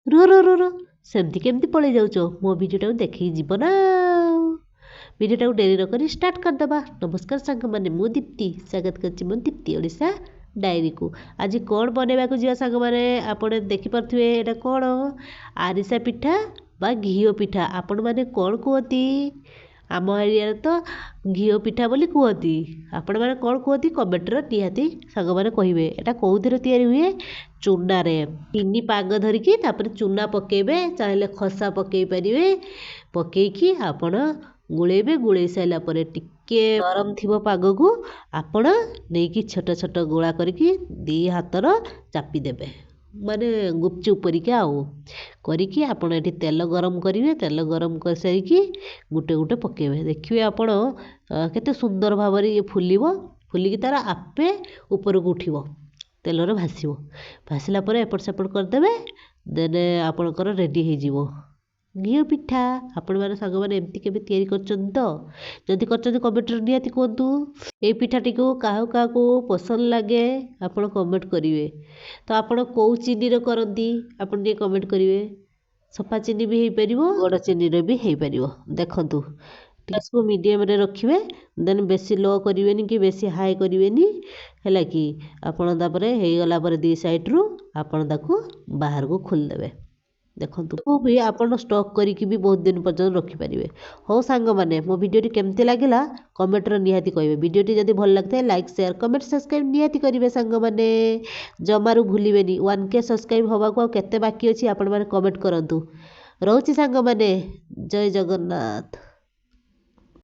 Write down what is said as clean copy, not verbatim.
ରୁହ ରୁହ ରୁହ ରୁହ ସେମିତି କେମିତି ପଳେଇ ଯାଉଛ ମୋ ଭିଡ଼ିଓଟାକୁ ଦେଖିକି ଯିବ ନା ଭିଡ଼ିଓଟାକୁ ଡେରି ନ କରି ଷ୍ଟାର୍ଟ କରିଦେବା। ନମସ୍କାର ସାଙ୍ଗମାନେ, ମୁଁ ଦୀପ୍ତି ସ୍ୱାଗତ କରିଛି ମୋ ଦୀପ୍ତି ଓଡ଼ିଶା ଡାଏରୀକୁ। ଆଜି କ'ଣ ବନେଇବାକୁ ଯିବା ସାଙ୍ଗମାନେ, ଆପଣ ଦେଖିପାରୁଥିବେ ଏଇଟା କ'ଣ ଆରିସା ପିଠା ବା ଘିଅ ପିଠା ଆପଣମାନେ କ'ଣ କୁହନ୍ତି? ଆମ ଏରିଆରେ ତ ଘିଅ ପିଠା ବୋଲି କୁହନ୍ତି। ଆପଣମାନେ କ'ଣ କୁହନ୍ତି କମେଣ୍ଟରେ ନିହାତି ସାଙ୍ଗମାନେ କହିବେ। ଏଇଟା କେଉଁଥିରେ ତିଆରି ହୁଏ? ଚୁନାରେ ଚିନି ପାଗ ଧରିକି ତାପରେ ଚୁନା ପକାଇବେ, ଚାହିଁଲେ ଖସା ପକାଇ ପାରିବେ। ପକାଇକି ଆପଣ ଗୋଳେଇବେ। ଗୋଳେଇ ସାରିଲା ପରେ ଟିକେ ନରମ ଥିବ ପାଗକୁ ଆପଣ ନେଇକି ଛୋଟ ଛୋଟ ଗୋଳା କରିକି ଦୁଇ ହାତର ଚାପିଦେବେ, ମାନେ ଗୁପଚୁପ୍ ପରିକା ଆଉ କରିକି ଆପଣ ଏଠି ତେଲ ଗରମ କରିବେ। ତେଲ ଗରମ କରିସାରିକି ଗୋଟେ ଗୋଟେ ପକାଇବେ। ଦେଖିବେ ଆପଣ କେତେ ସୁନ୍ଦର ଭାବରେ ଇଏ ଫୁଲିବ। ଫୁଲିକି ତାର ଆପେ ଉପରକୁ ଉଠିବ, ତେଲରେ ଭାସିବ। ଭାସିଲା ପରେ ଏପଟ ସେପଟ କରିଦେବେ। ଦେନ୍ ଆପଣଙ୍କର ରେଡ଼ି ହେଇଯିବ ଘିଅ ପିଠା। ଆପଣମାନେ ସାଙ୍ଗମାନେ ଏମିତି କେବେ ତିଆରି କରିଛନ୍ତି ତ? ଯଦି କରିଛନ୍ତି କମେଣ୍ଟରେ ନିହାତି କୁହନ୍ତୁ। ଏଇ ପିଠାଟିକୁ କାହାକୁ କାହାକୁ ପସନ୍ଦ ଲାଗେ ଆପଣ କମେଣ୍ଟ କରିବେ। ତ ଆପଣ କେଉଁ ଚିନିରେ କରନ୍ତି ଆପଣ ଟିକେ କମେଣ୍ଟ କରିବେ। ସଫା ଚିନି ବି ହେଇପାରିବ, ବଡ଼ ଚିନିରେ ବି ହେଇପାରିବ। ଦେଖନ୍ତୁ ଗ୍ୟାସ୍କୁ ମିଡ଼ିୟମ୍ରେ ରଖିବେ। ଦେନ୍ ବେଶୀ ଲୋ କରିବେନି କି ବେଶୀ ହାଇ କରିବେନି, ହେଲା କି। ଆପଣ ତାପରେ ହେଇଗଲା ପରେ ଦୁଇ ସାଇଡ଼୍ରୁ ଆପଣ ତାକୁ ବାହାରକୁ ଖୋଲିଦେବେ। ଦେଖନ୍ତୁ ବି ଆପଣ ଷ୍ଟକ୍ କରିକି ବି ବହୁତ ଦିନ ପର୍ଯ୍ୟନ୍ତ ରଖିପାରିବେ। ହଉ ସାଙ୍ଗମାନେ, ମୋ ଭିଡ଼ିଓଟି କେମିତି ଲାଗିଲା କମେଣ୍ଟରେ ନିହାତି କହିବେ। ଭିଡ଼ିଓଟି ଯଦି ଭଲ ଲାଗିଥାଏ ଲାଇକ୍ ସେୟାର କମେଣ୍ଟ ସବସ୍କ୍ରାଇବ୍ ନିହାତି କରିବେ ସାଙ୍ଗମାନେ। ଜମାରୁ ଭୁଲିବେନି। 1K ସବସ୍କ୍ରାଇବ୍ ହେବାକୁ ଆଉ କେତେ ବାକି ଅଛି ଆପଣମାନେ କମେଣ୍ଟ କରନ୍ତୁ। ରହୁଛି ସାଙ୍ଗମାନେ, ଜୟ ଜଗନ୍ନାଥ।